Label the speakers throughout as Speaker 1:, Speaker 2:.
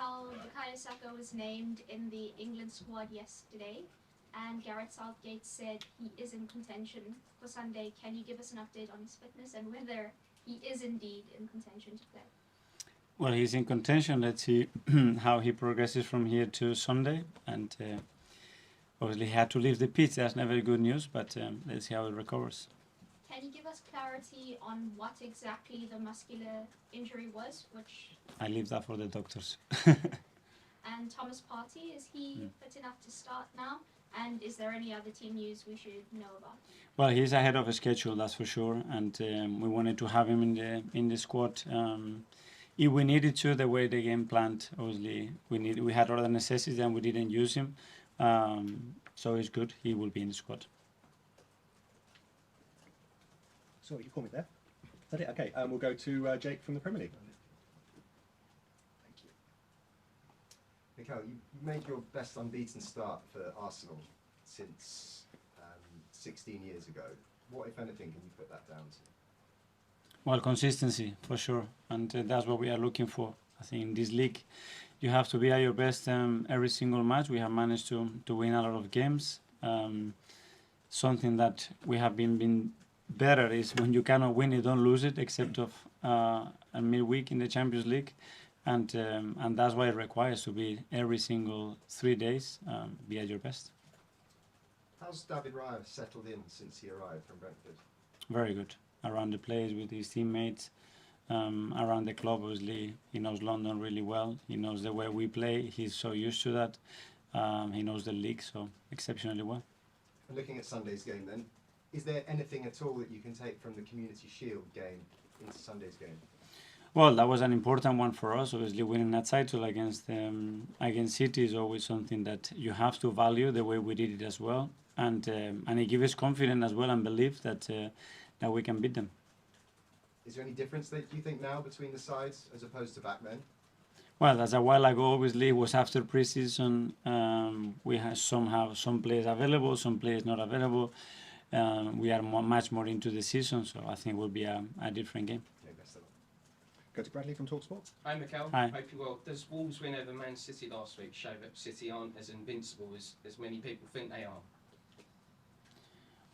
Speaker 1: Mikel, Saka was named in the England squad yesterday, and Gareth Southgate said he is in contention for Sunday. Can you give us an update on his fitness and whether he is indeed in contention to play?
Speaker 2: Well, he's in contention. Let's see how he progresses from here to Sunday. And obviously, he had to leave the pitch. That's never good news, but let's see how it recovers.
Speaker 1: Can you give us clarity on what exactly the muscular injury was?
Speaker 2: I leave that for the doctors.
Speaker 1: And Thomas Partey, is he fit enough to start now? And is there any other team news we should know about?
Speaker 2: Well, he's ahead of schedule, that's for sure. And we wanted to have him in the squad. If we needed to, the way the game planned, obviously we had other necessities and we didn't use him. So it's good. He will be in the squad.
Speaker 3: So you call me there? Is that it? Okay, we'll go to Jake from the Premier League.
Speaker 4: Thank you. Mikel, you made your best unbeaten start for Arsenal since 16 years ago. What, if anything, can you put that down to?
Speaker 2: Well, consistency, for sure. And that's what we are looking for. I think in this league, you have to be at your best every single match. We have managed to win a lot of games. Something that we have been better is when you cannot win, you don't lose it, except of a midweek in the Champions League. And that's why it requires to be every single 3 days, be at your best.
Speaker 4: How's David Raya settled in since he arrived from Brentford?
Speaker 2: Very good. Around the place with his teammates, around the club, obviously. He knows London really well. He knows the way we play. He's so used to that. He knows the league so exceptionally well.
Speaker 4: And looking at Sunday's game then, is there anything at all that you can take from the Community Shield game into Sunday's game?
Speaker 2: Well, that was an important one for us. Obviously, winning that title against City is always something that you have to value the way we did it as well. And it gives us confidence as well and belief that we can beat them.
Speaker 4: Is there any difference that you think now between the sides as opposed to back then?
Speaker 2: Well, as a while ago, obviously, it was after pre-season. We have some players available, some players not available. We are much more into the season, so I think it will be a different game.
Speaker 4: Okay, best of luck.
Speaker 3: Go to Bradley from TalkSport.
Speaker 5: Hi Mikel,
Speaker 2: Hi.
Speaker 5: hope you're well. Does Wolves win over Man City last week show that City aren't as invincible as many people think they are?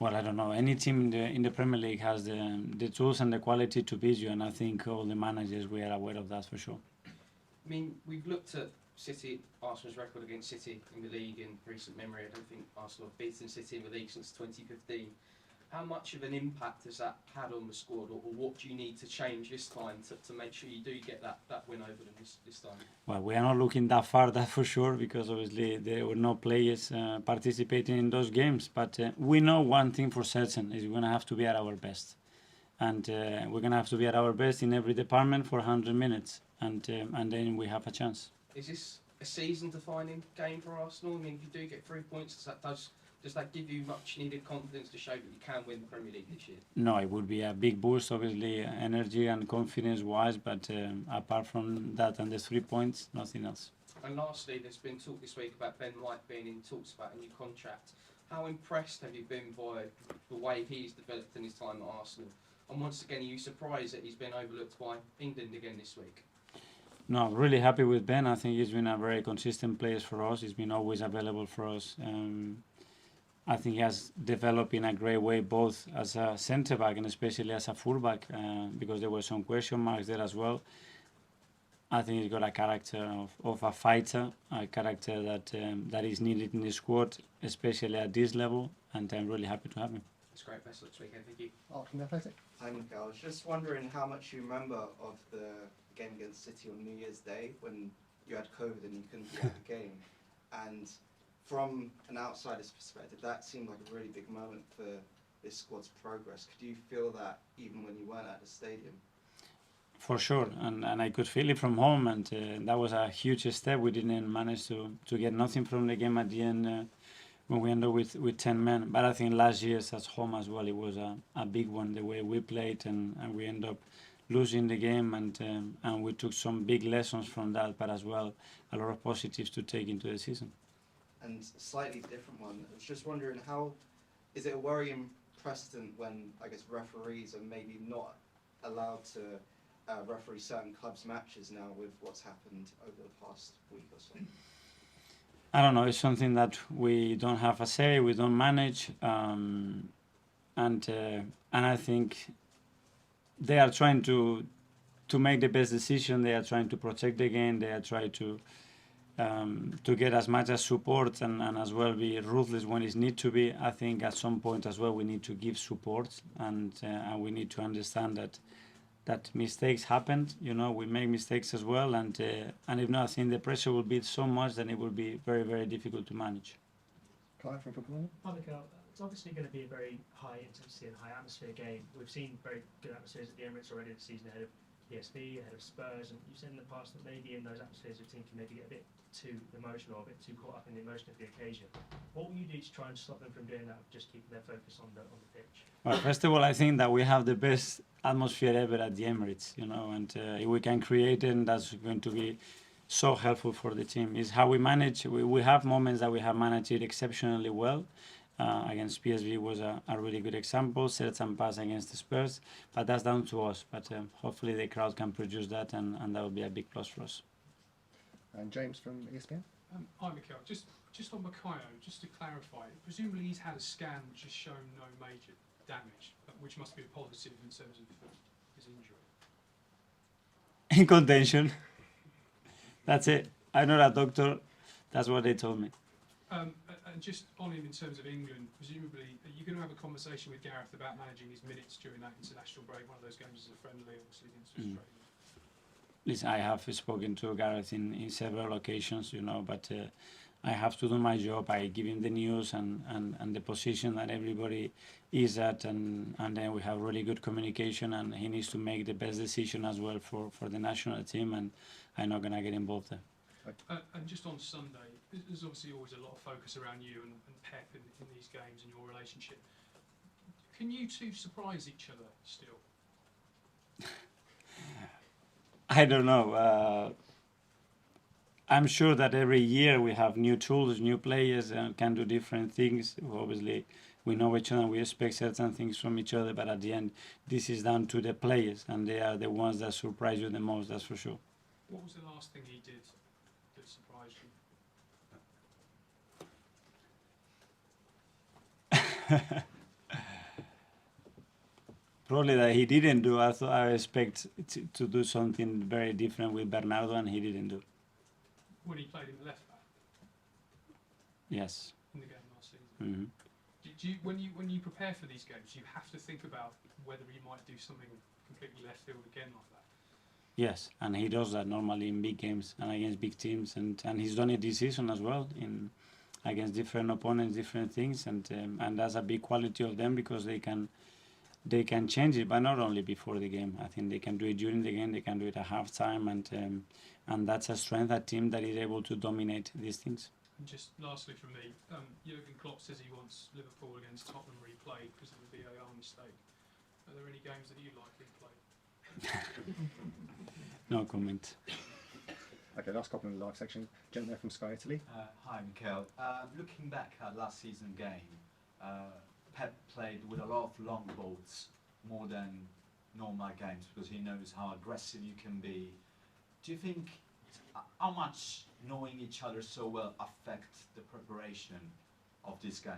Speaker 2: Well, I don't know. Any team in the Premier League has the tools and the quality to beat you, and I think all the managers, we are aware of that for sure.
Speaker 5: I mean, we've looked at Arsenal's record against City in the league in recent memory. I don't think Arsenal have beaten City in the league since 2015. How much of an impact has that had on the squad, or what do you need to change this time to make sure you do get that win over them this time?
Speaker 2: Well, we are not looking that far, that's for sure, because obviously there were no players participating in those games. But we know one thing for certain, is we're going to have to be at our best. And we're going to have to be at our best in every department for 100 minutes. And then we have a chance.
Speaker 5: Is this a season-defining game for Arsenal? I mean, if you do get 3 points, does that give you much needed confidence to show that you can win the Premier League this year?
Speaker 2: No, it would be a big boost, obviously, energy and confidence-wise, but apart from that and the 3 points, nothing else.
Speaker 5: And lastly, there's been talk this week about Ben White being in talks about a new contract. How impressed have you been by the way he's developed in his time at Arsenal? And once again, are you surprised that he's been overlooked by England again this week?
Speaker 2: No, I'm really happy with Ben. I think he's been a very consistent player for us. He's been always available for us. I think he has developed in a great way, both as a centre-back and especially as a full-back, because there were some question marks there as well. I think he's got a character of a fighter, a character that is needed in the squad, especially at this level, and I'm really happy to have him.
Speaker 5: That's great. Best of luck this weekend. Thank you.
Speaker 3: Art from the Athletic.
Speaker 6: Hi Mikel, I was just wondering how much you remember of the game against City on New Year's Day when you had COVID and you couldn't be at the game. And from an outsider's perspective, that seemed like a really big moment for this squad's progress. Could you feel that even when you weren't at the stadium?
Speaker 2: For sure, and I could feel it from home, and that was a huge step. We didn't manage to get nothing from the game at the end when we ended with 10 men. But I think last year's at home as well, it was a big one, the way we played, and we ended up losing the game, and we took some big lessons from that, but as well a lot of positives to take into the season.
Speaker 6: And a slightly different one, I was just wondering, is it a worrying precedent when, I guess, referees are maybe not allowed to referee certain clubs' matches now with what's happened over the past week or so?
Speaker 2: I don't know. It's something that we don't have a say. We don't manage, and I think they are trying to make the best decision. They are trying to protect the game. They are trying to get as much as support and as well be ruthless when it needs to be. I think at some point as well we need to give support and we need to understand that mistakes happen. You know, we make mistakes as well, and if not, I think the pressure will be so much that it will be very, very difficult to manage.
Speaker 3: Clive from Football.
Speaker 7: Hi, Mikel. It's obviously going to be a very high intensity and high atmosphere game. We've seen very good atmospheres at the Emirates already this season ahead of PSV, ahead of Spurs, and you've said in the past that maybe in those atmospheres your team can maybe get a bit too emotional, a bit too caught up in the emotion of the occasion. What will you do to try and stop them from doing that, just keep their focus on the pitch?
Speaker 2: Well, first of all, I think that we have the best atmosphere ever at the Emirates, you know, and if we can create it, that's going to be so helpful for the team. Is how we manage. We have moments that we have managed it exceptionally well. Against PSV was a really good example, certain pass against the Spurs, but that's down to us. But hopefully the crowd can produce that, and that will be a big plus for us.
Speaker 3: And James from ESPN.
Speaker 8: Hi, Mikel. Just on Makayo, just to clarify, presumably he's had a scan which has shown no major damage, which must be a positive in terms of his injury.
Speaker 2: In contention. That's it. I'm not a doctor. That's what they told me.
Speaker 8: And just on him in terms of England, presumably, are you going to have a conversation with Gareth about managing his minutes during that international break? One of those games is a friendly, obviously, against Australia.
Speaker 2: Listen, I have spoken to Gareth in several occasions, you know, but I have to do my job. I give him the news and the position that everybody is at, and then we have really good communication, and he needs to make the best decision as well for the national team, and I'm not going to get involved there.
Speaker 8: And just on Sunday, there's obviously always a lot of focus around you and Pep in these games and your relationship. Can you two surprise each other still?
Speaker 2: I don't know. I'm sure that every year we have new tools, new players, and can do different things. Obviously, we know each other and we expect certain things from each other, but at the end, this is down to the players, and they are the ones that surprise you the most, that's for sure.
Speaker 8: What was the last thing he did that surprised you?
Speaker 2: Probably that he didn't do. I expect to do something very different with Bernardo, and he didn't do.
Speaker 8: When he played in the left back
Speaker 2: Yes.
Speaker 8: in the game last season.
Speaker 2: Mm-hmm.
Speaker 8: Do you, when you prepare for these games, you have to think about whether he might do something completely left field again like that?
Speaker 2: Yes, and he does that normally in big games and against big teams, and he's done it this season as well against different opponents, different things, and that's a big quality of them because they can change it, but not only before the game. I think they can do it during the game, they can do it at halftime, and that's a strength, a team that is able to dominate these things.
Speaker 8: And just lastly from me, Jurgen Klopp says he wants Liverpool against Tottenham replayed because of the VAR mistake. Are there any games that you'd like replayed?
Speaker 2: No comment.
Speaker 3: Okay, last couple in the live section. Gentleman from Sky Italy.
Speaker 9: Hi, Mikel. Looking back at last season game, Pep played with a lot of long balls, more than normal games, because he knows how aggressive you can be. Do you think how much knowing each other so well affects the preparation of this game?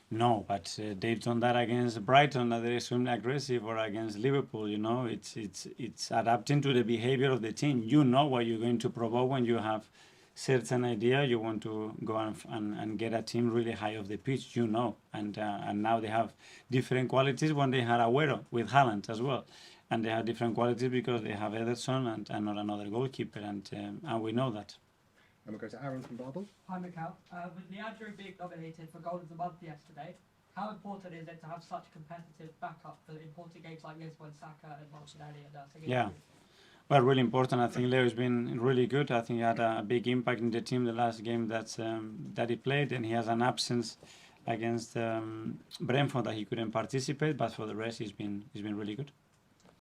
Speaker 2: No, but they've done that against Brighton, that they're extremely aggressive, or against Liverpool. You know, it's adapting to the behavior of the team. You know what you're going to provoke when you have certain idea. You want to go and get a team really high off the pitch. You know, and now they have different qualities when they had Agüero with Haaland as well, and they have different qualities because they have Ederson and not another goalkeeper, and we know that.
Speaker 3: And we'll go to Aaron from Bible.
Speaker 10: Hi, Mikel. With Leandro being nominated for Goal of the Month yesterday, how important is it to have such competitive backup for important games like this when Saka and Martinelli are dancing?
Speaker 2: Yeah, well, really important. I think Leo's been really good. I think he had a big impact in the team the last game that he played, and he has an absence against Brentford that he couldn't participate. But for the rest, he's been really good.